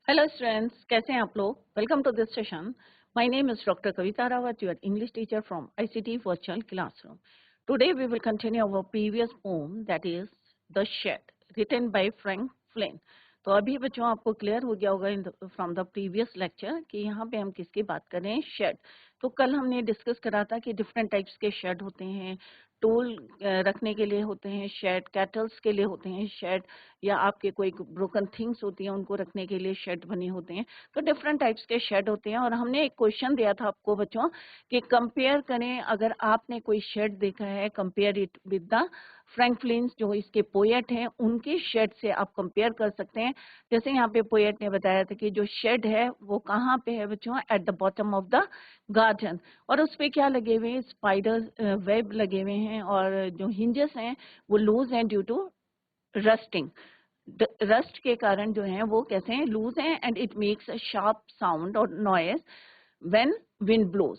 Hello students, कैसे हैं आप लोग। Welcome to this session. My name is doctor Kavita Rawat, your English teacher from ICT virtual classroom. Today we will continue our previous poem that is the shed, written by Frank Flynn. तो अभी बच्चों आपको clear हो गया होगा from the previous lecture कि यहाँ पे हम किसकी बात कर रहे हैं, शेड। तो कल हमने डिस्कस करा था कि डिफरेंट टाइप्स के शेड होते हैं। टूल रखने के लिए होते हैं शेड, कैटल्स के लिए होते हैं शेड, या आपके कोई ब्रोकन थिंग्स होती हैं उनको रखने के लिए शेड बने होते हैं। तो डिफरेंट टाइप्स के शेड होते हैं। और हमने एक क्वेश्चन दिया था आपको बच्चों कि कंपेयर करें, अगर आपने कोई शेड देखा है compare it with the Franklin, जो इसके पोएट हैं उनके शेड से आप कंपेयर कर सकते हैं। जैसे यहाँ पे पोएट ने बताया था कि जो शेड है वो कहाँ पे है बच्चों, eight the bottom of the garden. और उस पे क्या लगे हुए हैं, स्पाइडर वेब लगे हुए हैं, और जो हिंजेस हैं वो लूज हैं ड्यू टू रस्टिंग। रस्ट के कारण जो है वो कैसे हैं, लूज हैं, and it makes a sharp sound और नॉइज व्हेन विंड ब्लोज।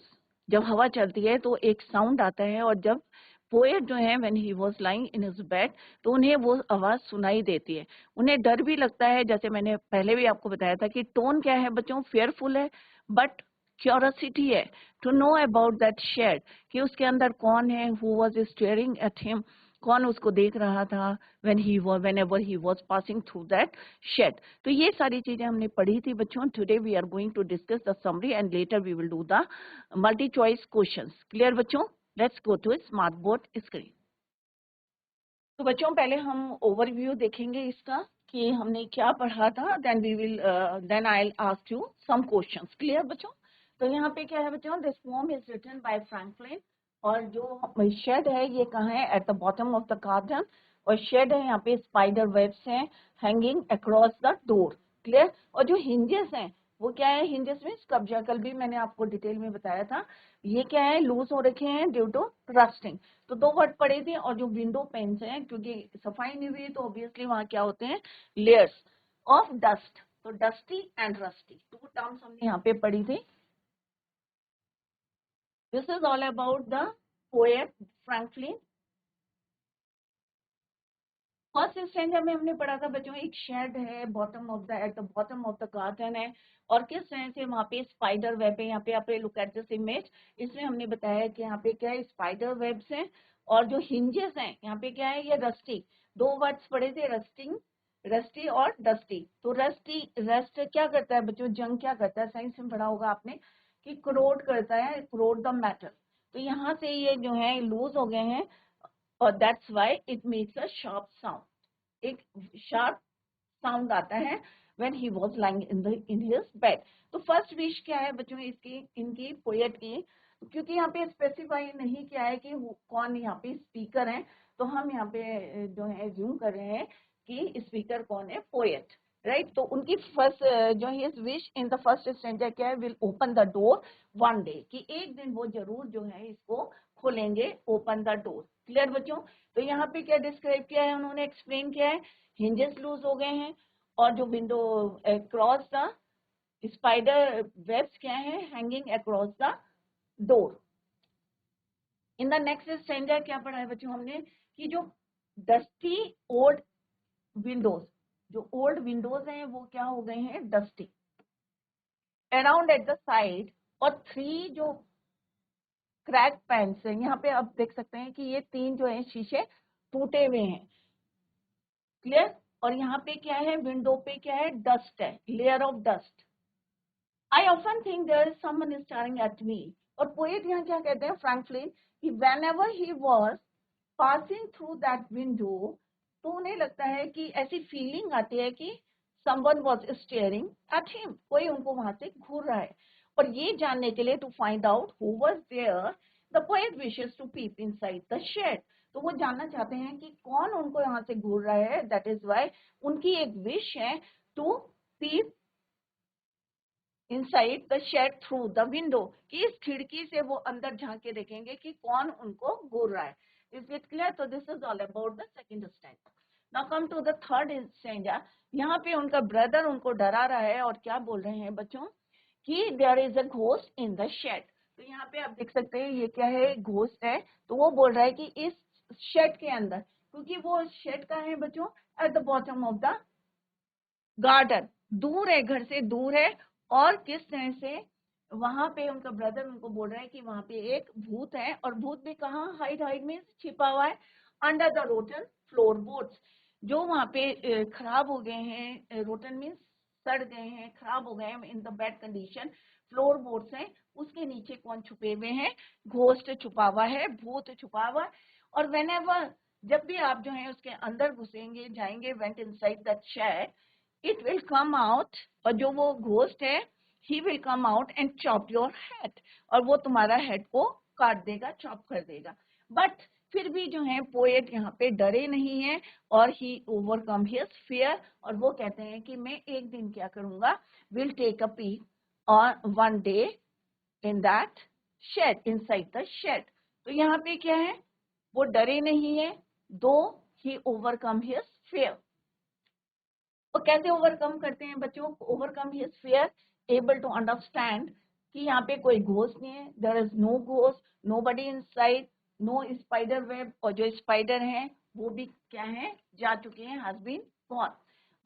जब हवा चलती है तो एक साउंड आता है, और जब पोएट जो है when he was lying in his bed तो उन्हें वो आवाज सुनाई देती है। उन्हें डर भी लगता है, जैसे मैंने पहले भी आपको बताया था कि टोन क्या है बच्चों, फेयरफुल है, बट क्यूरियोसिटी है to know about that shed, कि उसके अंदर कौन है, who was staring at him, कौन उसको देख रहा था whenever he was passing through that shed। तो ये सारी चीजें हमने पढ़ी थी बच्चों। Today we are going to discuss the summary and later we will do the multi choice questions. Clear बच्चों? Let's go to smart board screen. तो बच्चों पहले हम ओवरव्यू देखेंगे इसका कि हमने क्या पढ़ा था, then I will ask you some questions. Clear बच्चों? तो यहाँ पे क्या है बच्चों, this poem is written by Franklin. और जो शेड है ये कहाँ है, at the bottom of the garden. और शेड है यहाँ पे स्पाइडर वेब्स हैं hanging across the door. Clear? और जो हिंजेस हैं वो क्या है, हिंजेस मीन्स कब्जा, कल भी मैंने आपको डिटेल में बताया था। ये क्या है, लूज हो रखे हैं ड्यू टू रस्टिंग। तो दो वर्ड पढ़े थे। और जो विंडो पेन्स हैं, क्योंकि सफाई नहीं हुई तो ऑब्वियसली वहां क्या होते हैं, लेयर्स ऑफ डस्ट। तो dusty and rusty two terms हमने यहाँ पे पढ़ी थी। This is all about the poet Franklin. First standard में हमने पढ़ा था बच्चों, एक शेड है bottom of the at the bottom of the garden है, और किस तरह से वहां पे स्पाइडर वेब है। यहाँ पे आप लुक एट दिस इमेज, इसमें हमने बताया कि यहाँ पे क्या है, स्पाइडर वेब्स हैं। और जो हिंजेस हैं यहाँ पे क्या है, ये रस्टी। दो वर्ड्स पढ़े थे, रस्टिंग, रस्टी और डस्टी। तो रस्टी, रस्ट क्या करता है बच्चों, जंग क्या करता है, साइंस में पढ़ा होगा आपने कि क्रोड करता है, क्रोड द मेटल। तो यहाँ से ये जो है लूज हो गए हैं, और that's why it makes a sharp sound. एक शार्प साउंड आता है when he was lying in his bed. तो फर्स्ट विश क्या है बच्चों इसकी, इनकी पोएट की, क्योंकि यहाँ पे स्पेसिफाई नहीं किया है कि कौन यहाँ पे स्पीकर है, तो हम यहाँ पे जो है ज्यूम कर रहे हैं कि स्पीकर कौन है, पोएट। राइट? तो उनकी फर्स्ट जो his wish in the first stanza क्या है, will open the door one day, कि एक दिन वो जरूर जो है इसको खोलेंगे, ओपन द डोर। क्लियर बच्चों? तो यहाँ पे क्या डिस्क्राइब किया है उन्होंने, एक्सप्लेन किया है, हिंजेस लूज हो गए हैं, और जो window across the spider webs क्या है, hanging across the door. In the next standard क्या पढ़ा है बच्चों हमने, कि जो डस्टी ओल्ड विंडोज, जो ओल्ड विंडोज हैं वो क्या हो गए हैं, dusty around at the side. और थ्री जो क्रैक पैंट्स हैं, यहाँ पे आप देख सकते हैं कि ये तीन जो है शीशे टूटे हुए हैं। क्लियर? और यहाँ पे क्या है, विंडो पे क्या है, डस्ट है, layer of dust. I often think there is someone staring at me. और पोएट यहाँ क्या कहते हैं, फ्रैंकलिन, कि whenever he was passing through that window, तो उन्हें लगता है कि ऐसी फीलिंग आती है कि someone was staring at him, कोई उनको वहां से घूर रहा है। और ये जानने के लिए, to find out who was there, the poet wishes to peep inside the shed. तो वो जानना चाहते हैं कि कौन उनको यहाँ से घूर रहा है, दैट इज वाई उनकी एक विश है to peep inside the shed through the window, कि इस खिड़की से वो अंदर झांक के देखेंगे कि कौन उनको घूर रहा है। Is it clear? तो this is all about the second stanza. Now come to the third stanza. यहाँ पे उनका ब्रदर उनको डरा रहा है, और क्या बोल रहे हैं बच्चों, कि there is a ghost in the shed. तो यहाँ पे आप देख सकते हैं ये क्या है, घोस्ट है। तो वो बोल रहा है कि इस शेड के अंदर, क्योंकि वो शेड का है बच्चों eight the bottom of the garden. दूर है, घर से दूर है, और किस तरह से वहां पे उनका ब्रदर उनको बोल रहा है कि वहां पे एक भूत है, और भूत भी कहाँ हाइड हाइड में छिपा हुआ है, under the rotten floor boards, जो वहां पे खराब हो गए हैं, रोटन मीन्स सड़ गए हैं, खराब हो गए हैं, in the bad condition floor boards हैं, उसके नीचे कौन छुपे हुए हैं, घोस्ट छुपा हुआ है, भूत छुपा हुआ है। और व्हेनेवर, जब भी आप जो है उसके अंदर घुसेंगे, जाएंगे, went inside that shed, it will come out, और जो वो घोस्ट है, he will come out and chop your head, और वो तुम्हारा हेड को काट देगा, चॉप कर देगा। बट फिर भी जो है पोएट यहाँ पे डरे नहीं है, और he overcome his fear, और वो कहते हैं कि मैं एक दिन क्या करूंगा, will take a peek on one day in that shed, inside the shed। तो यहाँ पे क्या है, वो डरे नहीं है, दो he overcome his fear। तो कैसे ओवरकम करते हैं बच्चों, overcome his fear, able to understand कि यहाँ पे कोई घोस्ट नहीं है, there is no ghost, nobody inside, no spider web, और जो स्पाइडर हैं वो भी क्या है, जा चुके हैं, has been gone.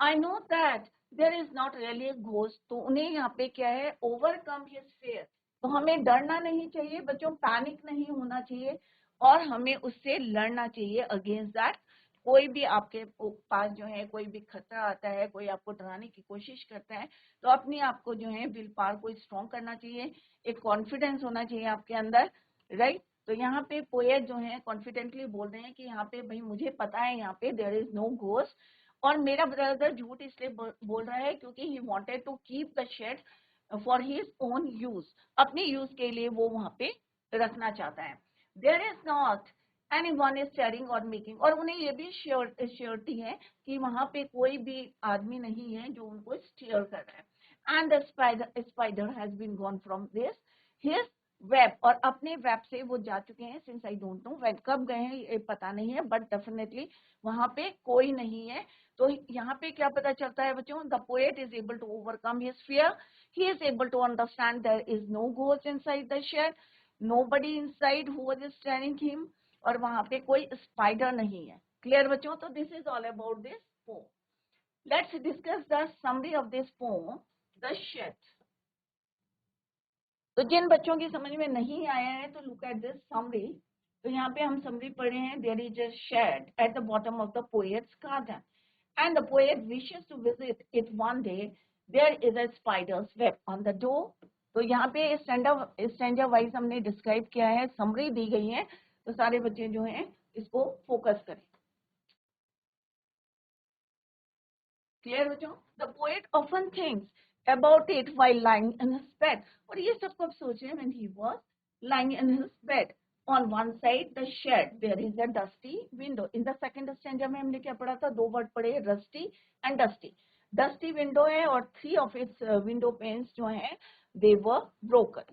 I know that there is not really a ghost, तो उन्हें यहाँ पे क्या है, ओवरकम हिज फियर। तो हमें डरना नहीं चाहिए बच्चों, पैनिक नहीं होना चाहिए, और हमें उससे लड़ना चाहिए अगेंस्ट दैट। कोई भी आपके पास जो है कोई भी खतरा आता है, कोई आपको डराने की कोशिश करता है, तो अपने आप को जो है विल पावर को स्ट्रॉन्ग करना चाहिए, एक कॉन्फिडेंस होना चाहिए आपके अंदर, राइट। तो यहाँ पे पोएट जो है कॉन्फिडेंटली बोल रहे हैं कि यहाँ पे भाई मुझे पता है यहाँ पे देयर इज नो घोस्ट, और मेरा ब्रदर झूठ इसलिए बोल रहा है क्योंकि he wanted to keep the shed for his own use, अपने यूज के लिए वो वहां पे रखना चाहता है। There is not anyone is staring और मेकिंग, और उन्हें ये भी श्योरिटी है कि वहां पे कोई भी आदमी नहीं है जो उनको स्टेयर कर रहा है। And the spider has been gone from this his web, और अपने वेब से वो जा चुके हैं, since I don't know web कब गए हैं ये पता नहीं है, बट डेफिनेटली वहां पे कोई नहीं है। तो यहाँ पे क्या पता चलता है बच्चों, the poet is able to overcome his fear, he is able to understand there is no ghost inside the shed, nobody inside who was staring him, और वहां पे कोई स्पाइडर नहीं है। क्लियर बच्चों, तो this is all about this poem. Let's discuss the summary of this poem, the shed. तो जिन बच्चों की समझ में नहीं आया है तो लुक एट दिस समरी। तो यहाँ पे हम समरी पढ़े हैं, there is a shed at the bottom of the poet's garden and the poet wishes to visit it one day, there is a spider's web on the door. तो यहाँ पे standard wise हमने describe किया है, summary दी गई है, तो सारे बच्चे जो हैं इसको फोकस करें। क्लियर बच्चों, the poet often thinks about it while lying in his bed, और ये सब कब सोचे, when he was lying in his bed. On one side the shed there is a dusty window, in the second stanza में हमने क्या पढ़ा था, दो वर्ड पढ़े, rusty and dusty। dusty window है, और three of its window panes जो हैं they were broken।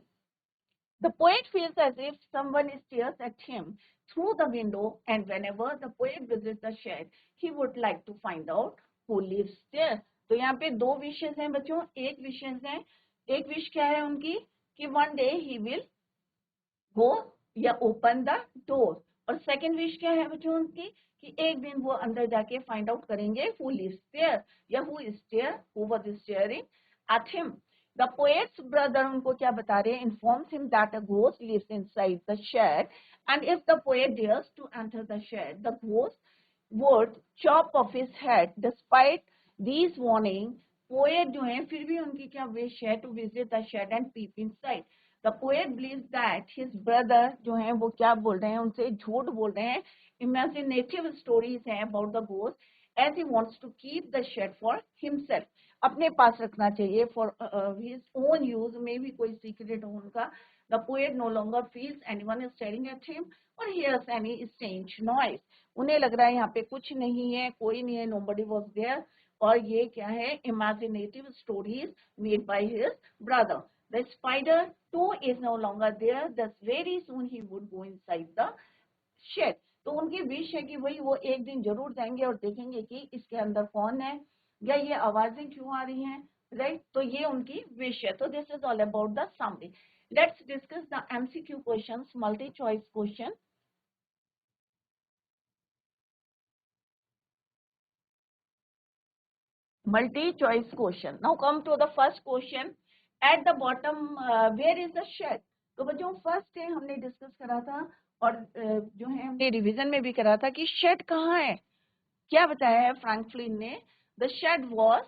The poet feels as if someone stares at him through the window, and whenever the poet visits the shed, he would like to find out who lives there। तो यहाँ पे दो विशेष हैं बच्चों, एक विशेष है, एक wish क्या है उनकी कि one day he will go या ओपन द डोर, और सेकंड विश क्या है बच्चों उनकी कि एक दिन वो अंदर जाके फाइंड आउट करेंगे हु लिव्स देयर, या who is there, who was staring at him. The poet's brother उनको क्या बता रहे हैं, informs him that a ghost lives inside the shed, and if the poet dares to enter the shed, the ghost would chop off his head। despite these warning, poet जो है फिर भी उनकी क्या विश है, to visit the shed and pep inside. The poet believes that his brother जो है वो क्या बोल रहे हैं, उनसे झूठ बोल रहे हैं, इमेजिनेटिव स्टोरीज हैं about the ghost, as he wants to keep the shed for himself, अपने पास रखना चाहिए, फॉर हिज ओन यूज, में भी कोई सीक्रेट हो उनका। The poet no longer feels anyone is staring at him और हियर्स एनी स्ट्रेंज नॉइज, उन्हें लग रहा है यहाँ पे कुछ नहीं है, कोई नहीं है, nobody was there, और ये क्या है, imaginative stories made by his brother। The spider too is no longer there, thus very soon he would go inside the shed। तो उनकी विश है कि वही वो एक दिन जरूर जाएंगे और देखेंगे कि इसके अंदर कौन है, या ये आवाजें क्यों आ रही हैं, राइट। तो ये उनकी विश है। तो this is all about the summary. Let's discuss the MCQ questions, multi choice question. multi-choice question. Now come to the first question. At the bottom, where is the shed? तो बच्चों first है हमने discuss करा था और जो है हमने रिवीजन में भी करा था कि शेड कहाँ है. क्या बताया है फ्रैंकलिन ने? The shed was,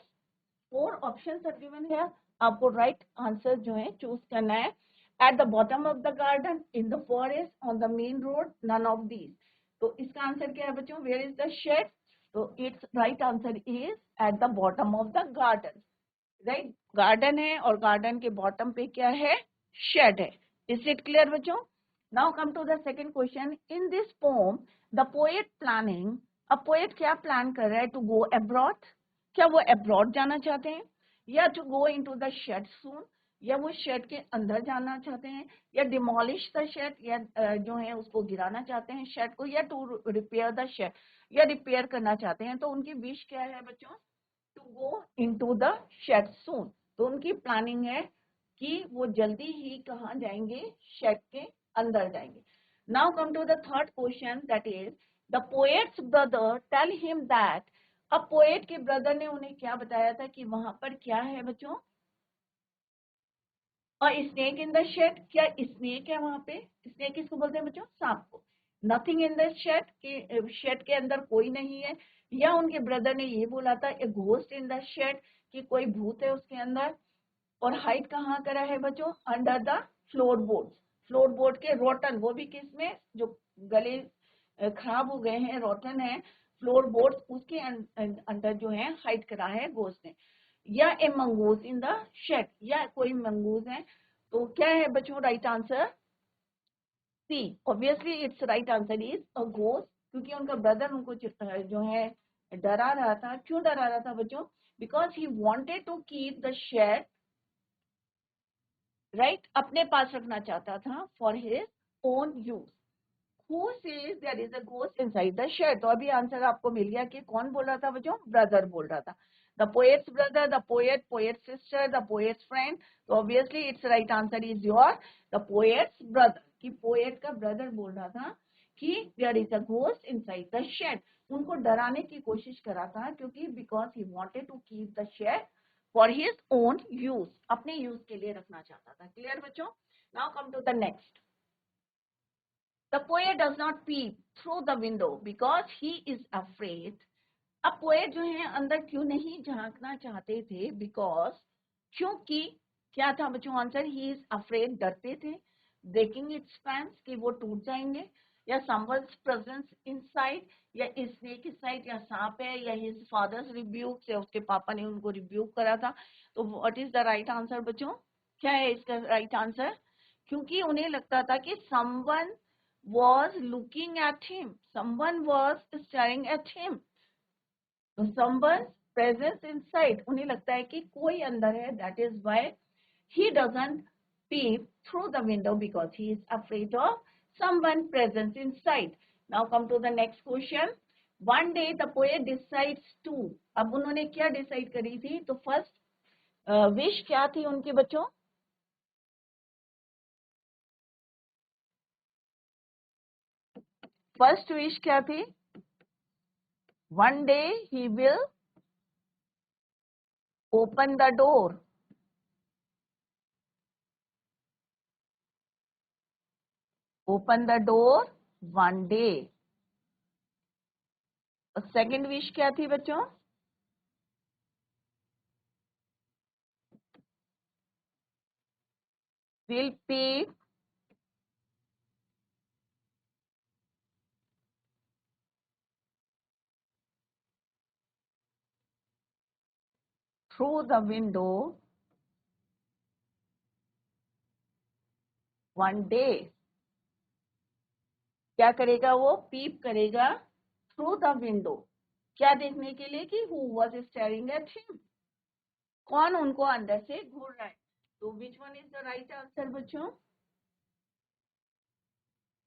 4 options are given है, आपको राइट आंसर जो है चूज करना है. At the bottom of the garden, in the forest, on the main road, none of these. तो इसका आंसर क्या है बच्चों? Where is the shed? तो it's right answer is at the bottom of the garden. Right, garden है और garden के bottom पे क्या है? शेड है. इज इट क्लियर बच्चों? Now come to the second question. In this poem the poet planning, अब पोएट क्या प्लान कर रहा है? To go abroad. क्या वो अब्रॉड जाना चाहते हैं, या to go into the shed soon, या वो शेड के अंदर जाना चाहते हैं, या डिमोलिश द शेड, या जो है उसको गिराना चाहते हैं शेड को, या टू रिपेयर द शेड, या रिपेयर करना चाहते हैं. तो उनकी विश क्या है बच्चों? To go into the shed soon. तो उनकी प्लानिंग है कि वो जल्दी ही कहाँ जाएंगे? शेड के अंदर जाएंगे. Now come to the third question, that is the poet's brother tell him that. अब पोएट के ब्रदर ने उन्हें क्या बताया था कि वहां पर क्या है बच्चों? और स्नेक इन द शेड. क्या स्नेक है वहां पे? स्नेक किसको बोलते हैं बच्चों? सांप को. नथिंग इन द शेड, के शेड के अंदर कोई नहीं है. या उनके ब्रदर ने ये बोला था a ghost in the shed, कि कोई भूत है उसके अंदर. और हाइड कहाँ करा है बच्चों? Under the floor board. Floor board के रोटन, वो भी किसमें? जो गले खराब हो गए हैं, रोटन है फ्लोर बोर्ड, उसके अंदर जो है हाइड करा है घोस्ट ने. या a mongoose in the shed, या कोई मंगूज है. तो क्या है बच्चों right answer? C. Obviously it's right answer is a ghost, क्योंकि उनका ब्रदर उनको जो है डरा रहा था. क्यों डरा रहा था बच्चों? Because he wanted to keep the shed, right, अपने पास रखना चाहता था for his own use. Who says there is a ghost inside the shed? तो अभी आंसर आपको मिल गया कि कौन बोल रहा था बच्चों? ब्रदर बोल रहा था. The poet's brother, the poet, poet's sister, the poet's friend. तो obviously its right answer is your the poet's brother. कि poet का brother बोल रहा था कि there is a ghost inside the shed. उनको डराने की कोशिश करा था, क्योंकि because he wanted to keep the shed for his own use, अपने use के लिए रखना चाहता था. Clear बच्चों? Now come to the next. The poet does not peep through the window because he is afraid. अब पोएट जो है अंदर क्यों नहीं झांकना चाहते थे? बिकॉज, क्योंकि क्या था बच्चों आंसर? ही इज अफ्रेड, डरते थे. ब्रेकिंग इट्स फैंस, कि वो टूट जाएंगे, या समवन्स प्रेजेंस इनसाइड, या स्नेक इनसाइड, या सांप है, या हिज फादर्स रिब्यूक, या उसके पापा ने उनको रिब्यूक करा था. तो what is the right answer बच्चों? क्या है इसका राइट आंसर? क्योंकि उन्हें लगता था कि someone was looking at him, someone was staring at him. So someone's presence inside, उन्हें लगता है कि कोई अंदर है. That is why he doesn't peep through the window, because he is afraid of someone presence inside. Now come to the next question. One day the poet decides to. अब उन्होंने क्या डिसाइड करी थी? तो फर्स्ट विश क्या थी उनके बच्चों? फर्स्ट विश क्या थी? One day he will open the door. Open the door one day. Second wish क्या थी बच्चों? Will peep through the window one day. क्या करेगा वो? पीप करेगा थ्रू द विंडो. क्या देखने के लिए? कि who was staring at him, कौन उनको अंदर से घूर रहा है. तो which one is the right answer बच्चों?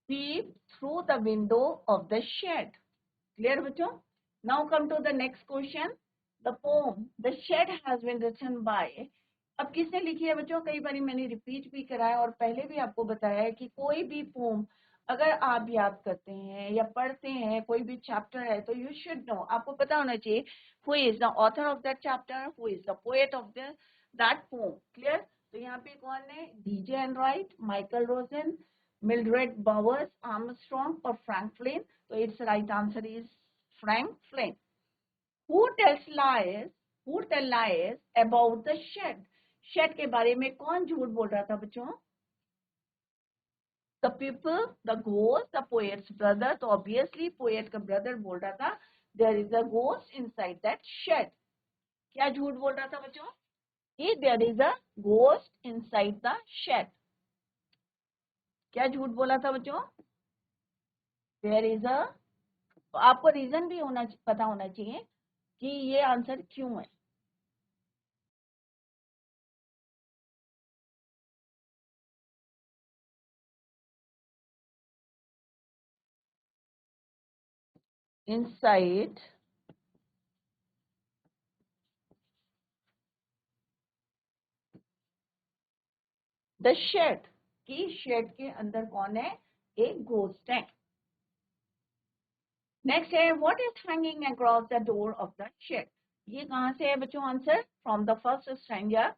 Peep through the window of the shed. Clear बच्चों? Now come to the next question. The poem The Shed has been written by. अब किसने लिखी है बच्चों? कई बार मैंने रिपीट भी कराया और पहले भी आपको बताया है कि कोई भी पोम अगर आप याद करते हैं या पढ़ते हैं कोई भी चैप्टर है तो यू शुड नो, आपको पता होना चाहिए who is the author of that chapter, who is the poet of that poem. Clear? तो यहाँ पे कौन है? DJ Enright, Michael Rosen, Mildred Bowers, Armstrong और फ्रैंकलिन। तो it's right answer is Franklin. Who tells lies, who tell lies about the shed? Shed के बारे में कौन झूठ बोल रहा था बच्चों? The people, the ghost, the poet's brother. तो obviously poet का brother बोल रहा था there is a ghost inside that shed. क्या झूठ बोल रहा था बच्चों? कि there is a ghost inside the shed. क्या झूठ बोला था बच्चों? there is a, तो आपको रीजन भी होना पता होना चाहिए कि ये आंसर क्यों है। inside the shed, कि शेड के अंदर कौन है? एक घोस्ट है। नेक्स्ट है what is hanging across the door of the shed? ये कहाँ से है बच्चों answer? From the first stanza.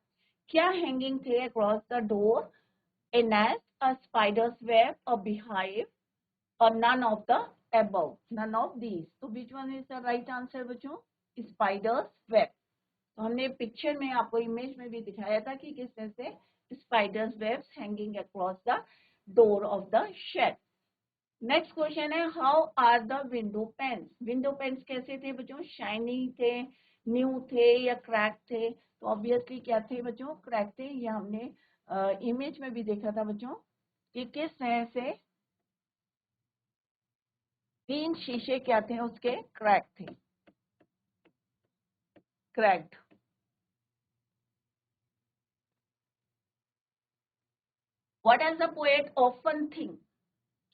क्या हैंगिंग थे across the door? A nest, a spider's web, a beehive, और none of the above, none of these। तो which one is the right answer बच्चों? Spiders web. तो हमने picture में आपको image में भी दिखाया था कि किस तरह से spiders webs hanging across the door of the shed. Next question है how are the window panes? Window panes कैसे थे बच्चों? शाइनी थे, न्यू थे या क्रैक थे? तो ऑब्वियसली क्या थे बच्चों? क्रैक थे। ये हमने इमेज में भी देखा था बच्चों कि किस तरह से 3 शीशे क्या थे उसके? क्रैक थे, cracked. What as the poet often think?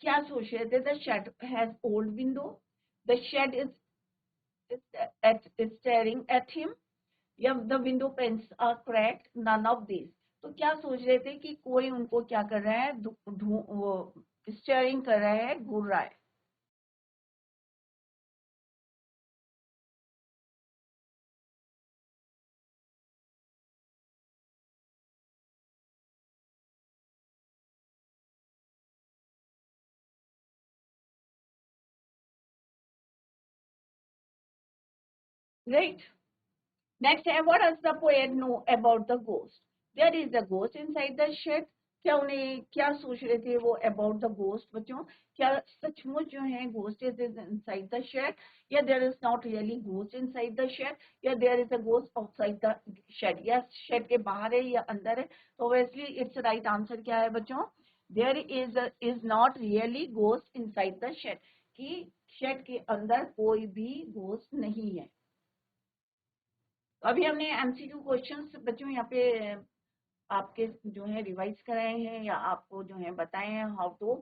क्या सोच रहे थे? The shed has old window, the shed is staring at him, या the window panes are cracked, none of this. तो क्या सोच रहे थे कि कोई उनको क्या कर रहा है? वो स्टेयरिंग कर रहा है, घूर रहा है। राइट। नेक्स्ट है what does the poet know about the ghost? There is a ghost inside the shed. क्या उन्हें क्या सोच रहे थे वो अबाउट द गोस्ट बच्चों? क्या सचमुच जो है ghost is inside the shed, या there is not really ghost inside the shed, या there is a ghost outside the shed, या शेड के बाहर है या अंदर है? तो ऑब्वियसली इट्स राइट आंसर क्या है बच्चों? There is not really ghost inside the shed, कि शेड के अंदर कोई भी घोस्ट नहीं है। तो अभी हमने एमसीक्यू क्वेश्चंस बच्चों यहाँ पे आपके जो है रिवाइज कराए हैं या आपको जो है बताए हैं how to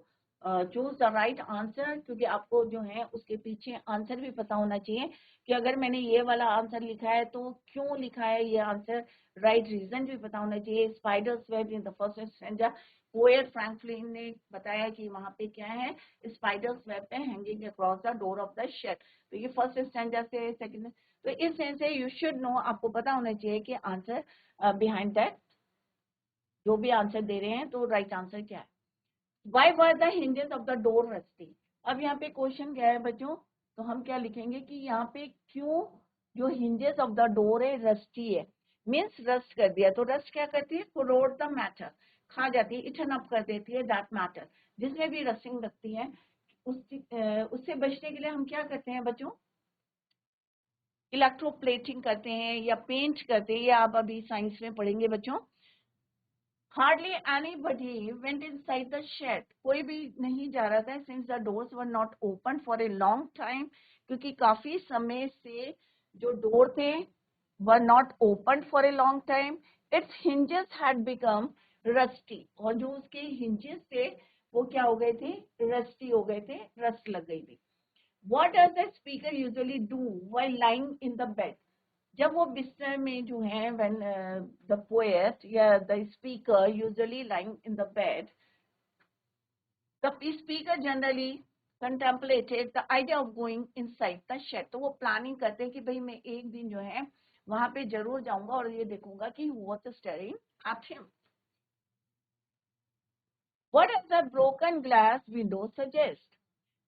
choose the right answer, क्योंकि आपको जो है उसके पीछे आंसर भी पता होना चाहिए कि अगर मैंने ये वाला आंसर लिखा है तो क्यों लिखा है ये आंसर, राइट रीजन भी पता होना चाहिए। Spider's web in the first stanza, poet Franklin ने बताया कि वहां पे क्या है? स्पाइडर्स वेब पे hanging across the door of the shed. तो ये फर्स्ट स्ट्रैंजा से सेकंड, तो इस सेंस से यू शुड नो, आपको पता होना चाहिए कि आंसर बिहाइंड दैट जो भी आंसर दे रहे हैं तो राइट आंसर क्या है। Why were the hinges of the door rusty? अब यहाँ पे क्वेश्चन क्या है बच्चों? तो हम क्या लिखेंगे कि यहाँ पे क्यों जो हिंजेस ऑफ द डोर है रस्टी है, मीन्स रस्ट कर दिया। तो रस्ट क्या करती है? कोरोड द मैटर, खा जाती है, इटन अप कर देती है दैट मैटर, जिसमें भी रस्टिंग लगती है। उससे बचने के लिए हम क्या करते हैं बच्चों? इलेक्ट्रोप्लेटिंग करते हैं या पेंट करते हैं, या आप अभी साइंस में पढ़ेंगे बच्चों। Hardly anybody went inside the shed. कोई भी नहीं जा रहा था since the doors were not open for a long time, क्योंकि काफी समय से जो डोर थे were not opened for a long time. Its hinges had become rusty, और जो उसके hinges थे वो क्या हो गए थे? Rusty हो गए थे, rust लग गई थी। What does the speaker usually do while lying in the bed? जब वो बिस्तर में जो है when the poet या the speaker usually lying in the bed, The speaker generally contemplated the idea of going inside the shed. तो वो planning करते हैं कि भाई मैं एक दिन जो है वहां पे जरूर जाऊंगा और ये देखूंगा कि what is staring at him. What does the broken glass window suggest?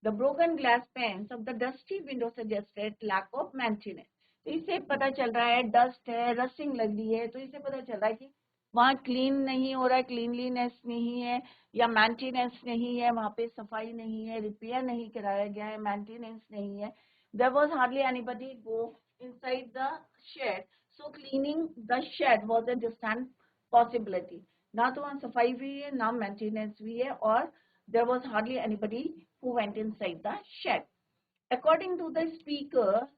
The broken glass panes of the dusty window suggested lack of maintenance. तो इससे पता चल रहा है डस्ट है, रस्टिंग लग रही है, तो इससे पता चल रहा है कि वहाँ क्लीन नहीं हो रहा है, क्लीनलीनेस नहीं है या मेंटेनेंस नहीं है, वहाँ पे सफाई नहीं है, रिपेयर नहीं कराया गया है, मेंटेनेंस नहीं है. There was hardly anybody go inside the shed, so cleaning the shed was a distant possibility. ना तो वहाँ सफाई भी है, ना मेंटेनेंस भी है, और there was hardly anybody who went inside the shed. According to the speaker,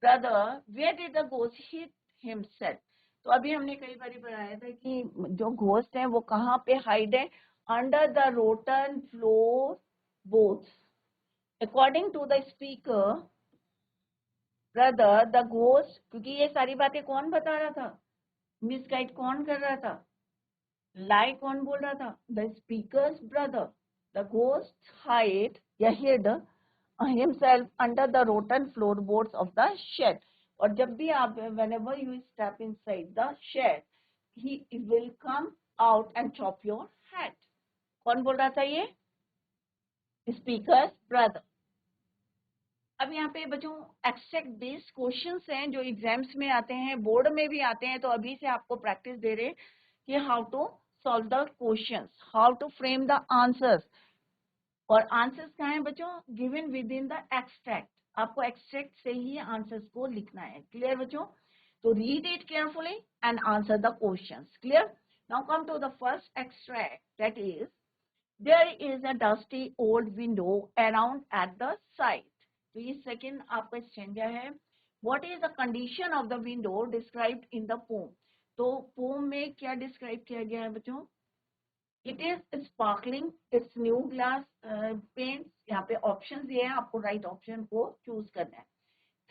brother, where did the ghost hit himself? तो अभी हमने कई बार बताया था कि जो घोस्ट है वो कहाँ पे हाइड है, under the rotten floor both. According to the speaker brother, the ghost, क्योंकि ये सारी बातें कौन बता रहा था, मिसगाइड कौन कर रहा था, लाई कौन बोल रहा था, the speakers brother. The ghost hide या hide himself under the rotten floorboards of the shed. और जब भी आप whenever you step inside the shed, he will come out and chop your head. कौन बोल रहा था ये, स्पीकर ब्रदर. अब यहाँ पे बच्चों एक्सट्रैक्ट बेस्ड क्वेश्चंस हैं जो एग्जाम्स में आते हैं, बोर्ड में भी आते हैं, तो अभी से आपको प्रैक्टिस दे रहे कि how to solve the questions, how to frame the answers. और आंसर्स कहाँ हैं बच्चों, given within the extract. आपको एक्सट्रैक्ट से ही आंसर्स को लिखना है. क्लियर बच्चों? तो read it carefully and answer the questions. Clear? Now come to the first extract, that is there is a dusty old window around at the side. तो ये सेकेंड आपका स्टेंजा है. What is the condition of the window described in the poem. तो poem में क्या describe किया गया है बच्चों, it is sparkling, it's new glass paint. यहाँ पे ऑप्शन ये है, आपको राइट ऑप्शन को चूज करना है.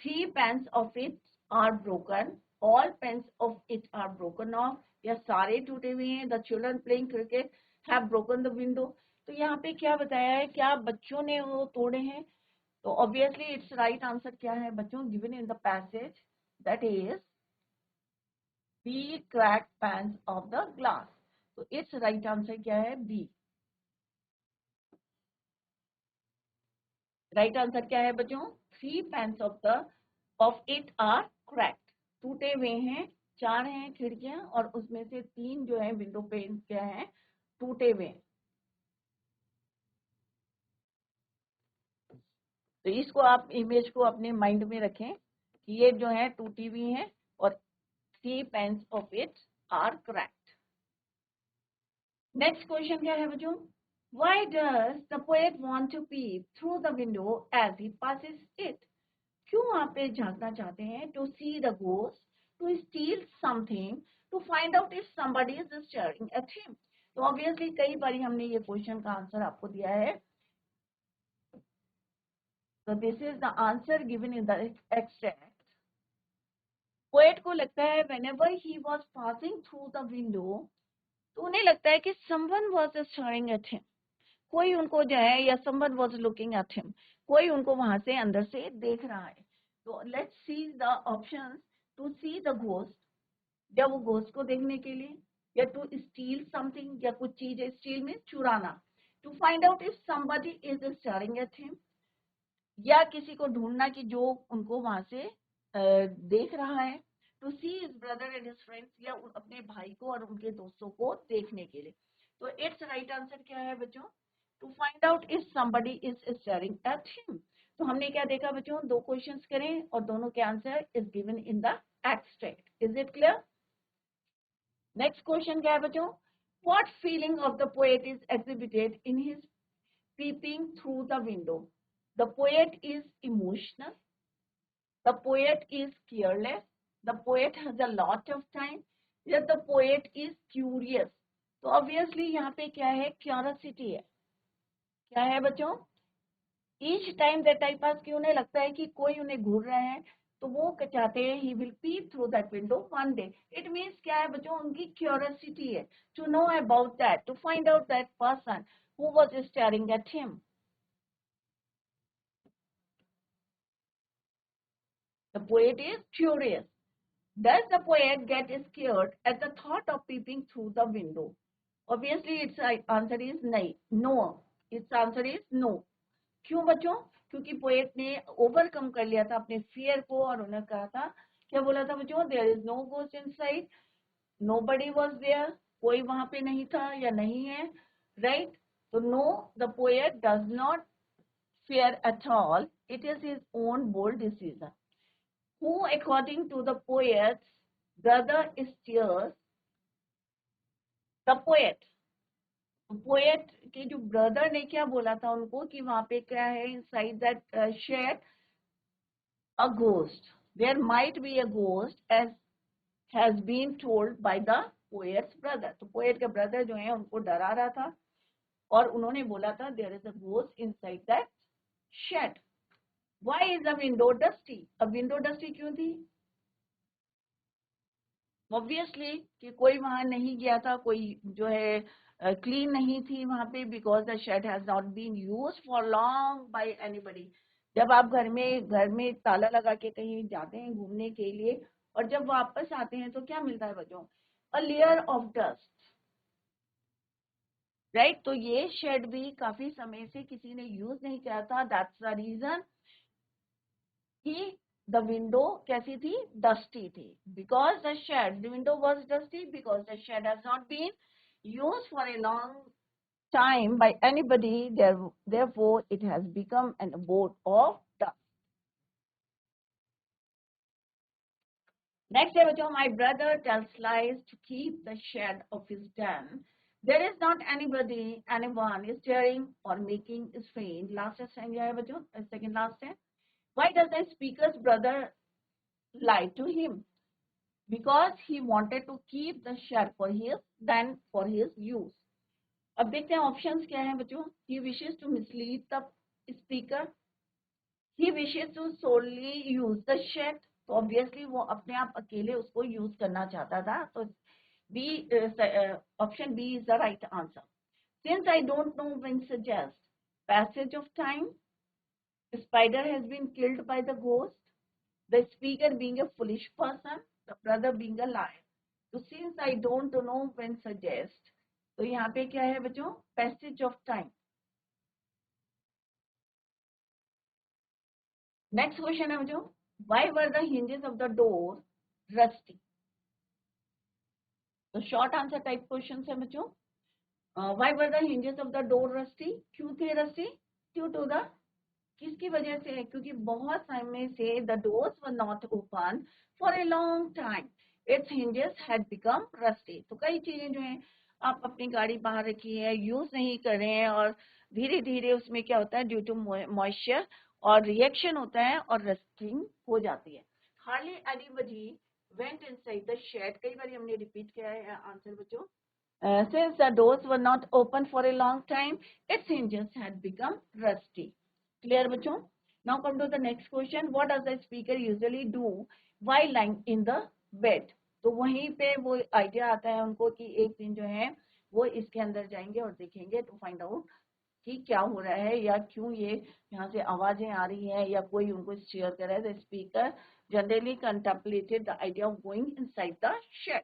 3 panes of it are broken, all panes of it are broken off, या सारे टूटे हुए हैं. The children playing cricket have broken the window. तो यहाँ पे क्या बताया है, क्या बच्चों ने वो तोड़े हैं. तो ऑब्वियसली इट्स राइट आंसर क्या है बच्चों, given in the passage, that is B crack panes of the glass. तो इट्स राइट आंसर क्या है, बी. राइट आंसर क्या है बच्चों, 3 panes of it are cracked. टूटे हुए हैं, 4 हैं खिड़कियां, और उसमें से 3 जो है विंडो पेन क्या है, टूटे हुए. तो इसको आप इमेज को अपने माइंड में रखें कि ये जो है टूटी हुई है और 3 panes of it are cracked. Next question क्या है बच्चों, why does the poet want to peep through the window as he passes it? क्यों वहां पे झांकना चाहते हैं, to see the ghost, to steal something, to find out if somebody is staring at him. तो ऑब्वियसली कई बार हमने ये क्वेश्चन का आंसर आपको दिया है. तो this is the answer given in the extract. Poet को लगता है whenever he was passing through the window, तो उन्हें लगता है कि someone was staring at him, कोई उनको जो है, या someone was looking at him, कोई उनको वहां से अंदर से देख रहा है. तो let's see the options. To see the ghost, या वो घोस्ट को देखने के लिए, या टू स्टील समथिंग, या कुछ चीज स्टील में चुराना. To find out if somebody is staring at him, या किसी को ढूंढना कि जो उनको वहां से देख रहा है. To see his brother and his friends, या अपने भाई को और उनके दोस्तों को देखने के लिए. तो इट्स राइट आंसर क्या है बच्चों, to find out if somebody is staring at him. तो हमने क्या देखा बच्चों, 2 क्वेश्चंस करें और दोनों के answer is given in the extract. Is it clear? Next question क्या है बच्चों, what feeling of the poet is exhibited in his peeping through the window? The poet is emotional, the poet is careless, the poet has a lot of time, yet the poet is curious. तो obviously यहाँ पे क्या है, curiosity है. क्या है बच्चों, each time that time pass की उन्हें लगता है कि कोई उन्हें घूर रहा है, तो वो चाहते हैं he will peep through that window one day. It means क्या है बच्चों, उनकी curiosity है to know about that, to find out that person who was staring at him. The poet is curious. Does the poet get scared at the thought of peeping through the window? Obviously, its answer is no. Its answer is no. क्यों बच्चों? क्योंकि poet ने overcome कर लिया था अपने fear को और उन्होंने कहा था, क्या बोला था बच्चों? There is no ghost inside, nobody was there, कोई वहां पे नहीं था या नहीं है, राइट? तो no, the poet does not fear at all. It is his own bold decision. Who, according to the poet's brother, steers the poet? Poet के जो ब्रदर ने क्या बोला था उनको कि वहां पे क्या है, inside that shed a ghost, there might be a ghost as has been told by the poet's brother. तो पोएट का ब्रदर जो है उनको डरा रहा था और उन्होंने बोला था there is a ghost inside that shed. Why is the window dusty? अब विंडो डस्टी क्यों थी? ऑब्वियसली कि कोई वहां नहीं गया था, कोई जो है क्लीन नहीं थी वहां पे, because the shed has not been use for long by anybody. जब आप घर में ताला लगा के कहीं जाते हैं घूमने के लिए और जब वापस आते हैं तो क्या मिलता है बच्चों? A layer of dust, right? तो ये शेड भी काफी समय से किसी ने यूज नहीं किया था. दैट्स द रीजन कि the window कैसी थी? Dusty थी. Because the shed, the window was dusty because the shed has not been used for a long time by anybody. Therefore, it has become an abode of dust. Next है बच्चों, my brother tells lies to keep the shed of his den. There is not anyone is staring or making a strain. Last stanza है बच्चों, second last है. Why does the speaker's brother lie to him? Because he wanted to keep the shed for his use. अब देखते हैं options क्या हैं बच्चों. He wishes to mislead the speaker. He wishes to solely use the shed. तो obviously वो अपने आप अकेले उसको यूज करना चाहता था. तो B, option B is the right answer. Since I don't know when suggests passage of time, spider has been killed by the ghost, the speaker being a foolish person, the brother being a liar. तो since I don't know when suggest, तो यहाँ पे क्या है बच्चों? passage of time. Next question है बच्चों, why were the hinges of the door rusty? तो शॉर्ट आंसर टाइप क्वेश्चन है बच्चों. why were the hinges of the door rusty? क्यों थे rusty? due to the, किसकी वजह से है? क्योंकि बहुत समय से the doors were not open for a long time. Its hinges had become rusty. तो कई चीजें जो हैं, आप अपनी गाड़ी बाहर रखी है, यूज नहीं कर रहे हैं और धीरे धीरे उसमें क्या होता है, ड्यू टू मॉइस्चर और रिएक्शन होता है और रस्टिंग हो जाती है. Hardly anybody went inside the shed. कई बार हमने रिपीट किया है आंसर बच्चों. Since the doors were not open for a long time, its hinges had become rusty. Clear बच्चों? Now come to the next question. What does the speaker usually do while lying in the bed? तो वहीं पे वो idea आता है उनको कि एक दिन जो है वो इसके अंदर जाएंगे और देखेंगे टू फाइंड आउट कि क्या हो रहा है या क्यों ये यहाँ से आवाजें आ रही हैं या कोई उनको स्टीयर कर रहा है. The speaker generally contemplated the idea of going inside the shed.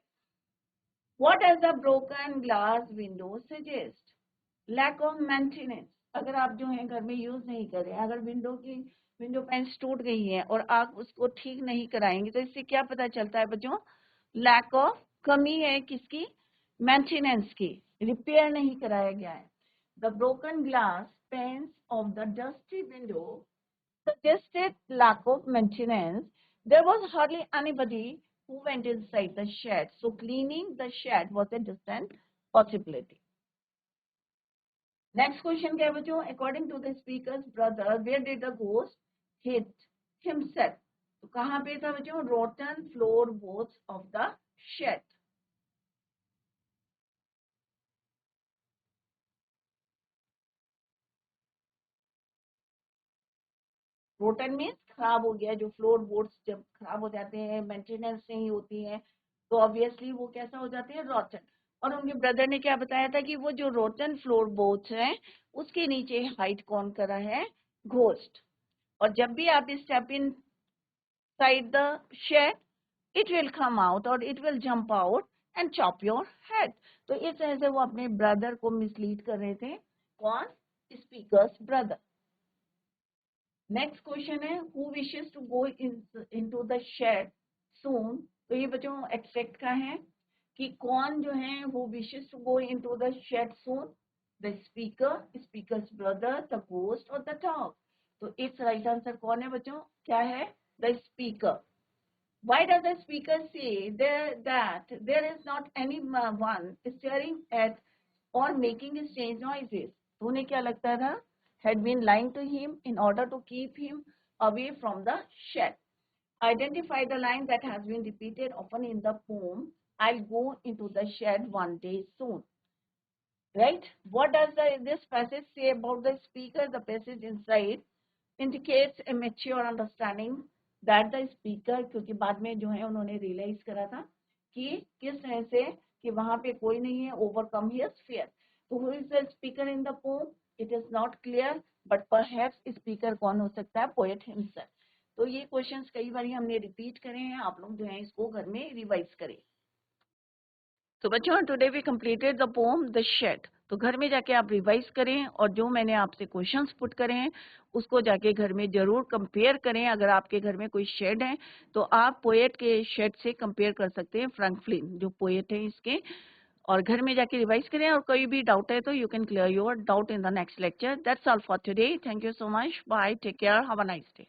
What does the broken glass window suggest? Lack of maintenance. अगर आप जो है घर में यूज नहीं कर रहे हैं, अगर विंडो पैंस टूट गई है और आप उसको ठीक नहीं कराएंगे तो इससे क्या पता चलता है बच्चों? लैक ऑफ, कमी है किसकी? मेंटेनेंस की, रिपेयर नहीं कराया गया है. The broken glass pens of the dusty window suggested lack of maintenance. There was hardly anybody who went inside the shed, so cleaning the shed was a distant possibility. Next question क्या है बच्चों? According to the speaker's brother, where did the ghost hit himself? तो कहाँ पे था बच्चों? Rotten floorboards of the shed. Rotten means खराब हो गया, जो फ्लोर बोर्ड्स जब खराब हो जाते हैं, मेंटेनेंस नहीं होती है, तो ऑब्वियसली वो कैसा हो जाते हैं, रोटन। और उनके ब्रदर ने क्या बताया था कि वो जो रोटन फ्लोर बोर्ड्स हैं उसके नीचे हाइड कौन कर रहा है, घोस्ट। और जब भी आप step inside the shed, it will come out or it will jump out and chop your head. तो इस तरह से वो अपने ब्रदर को मिसलीड कर रहे थे, कौन, स्पीकर्स ब्रदर। नेक्स्ट क्वेश्चन है, who wishes to go into the shed soon. तो ये बच्चों एक्सपेक्ट का है कि कौन जो है who wishes to go into the shed soon, the speaker, speaker's brother, the ghost और द डॉग। तो इस राइट आंसर कौन है बच्चों, क्या है, the speaker. Why does the speaker say that there is not anyone staring at or making strange noises? तो उन्हें क्या लगता था, had been lying to him in order to keep him away from the shed. Identify the line that has been repeated often in the poem, I'll go into the shed one day soon. Right? What does this passage say about the speaker? The passage inside indicates a mature understanding that the speaker, क्योंकि बाद में जो है उन्होंने realise करा था कि किस तरह से कि वहां पे कोई नहीं है, ओवरकम हिज फियर। तो who is the speaker in the pome, it is not clear, but perhaps speaker कौन हो सकता है, पोएट हिमसेल्फ। तो ये क्वेश्चंस कई बार हमने रिपीट करे हैं, आप लोग जो है इसको घर में रिवाइज करें। तो बच्चों today we completed the poem the shed. तो घर में जाके आप रिवाइज करें और जो मैंने आपसे क्वेश्चंस पुट करे हैं उसको जाके घर में जरूर कंपेयर करें। अगर आपके घर में कोई शेड है तो आप पोएट के शेड से कंपेयर कर सकते हैं, फ्रैंकलिन जो पोएट है इसके। और घर में जाके रिवाइज करें और कोई भी डाउट है तो you can clear your doubt in the next lecture. That's all for today. Thank you so much, bye, take care, have a nice day.